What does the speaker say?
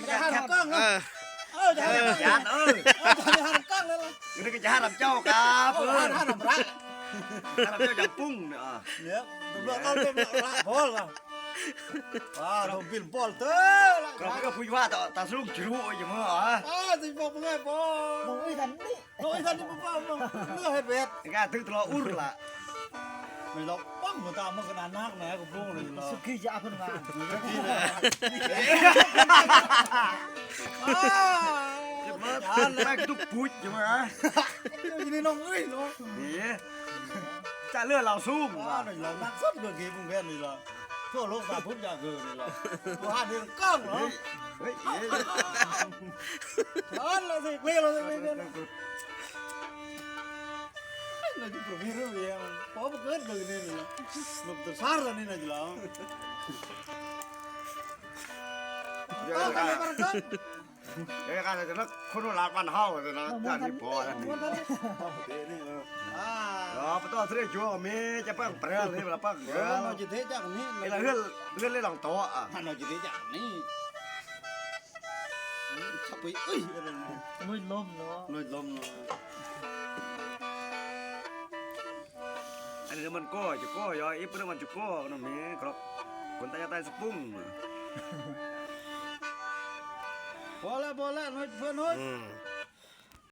จะหันกล้องจะหันยานจะหันกล้องเลยล่ะนี่ก็จะหันลำเจ้าครับหันลำรักหันลำเจ้าจะปุ้งเนี่ยเรื่องเราเรื่องละพอแล้วเราบินบอลเต้เราก็พูดว่าตาสุกจิ๋วอย่างมั้งสิบอกมึงไงบอลมึงไม่ทันนี่มึงเปล่ามึงเลือกให้เบ็ดงานถึงตลอดอุ่นละไม่หรอกปั้งหัวตามันขนาดนักนะกับพวกเลยเราสุกี้จะเอาคนงานสุกี้เลยจานแรกตุกปุ้ยใช่ไหมนี่น้องเอ้ยน้องนี่จะเลือดเราสู้มึงเรานักสุดเมื่อกี้มึงแค่นี้ละทั่วโลกตาพุทธยาเกินนี่ละตัวหันนี่กล้องเหรอเฮ้ยจานเราสิเลี้ยเราสิเราจะปรุงให้รู้เรื่องพอมาเกิดเลยนี่ละมันตัวสารนี่นะจีละเดี๋ยวกันจะนักคนหลาดบ้านเฮาเลยนะจานนี้พอแล้วนี่ประตูเสียจัวมีจะปั้งเปรี้ยวนี่ละปั้งเดี๋ยวเราจะเทจากนี้เราเลื่อนเล่นหลังโต๊ะเราจะเทจากนี้ชักไปเอ้ยลุยลมเนาะอันนี้มันก็จะก็ย่อยอีปุ่นมันจะก็น้ำนี้ครับคนตายตายสปุ้งพอแล้วน้อยเพื่อนน้อย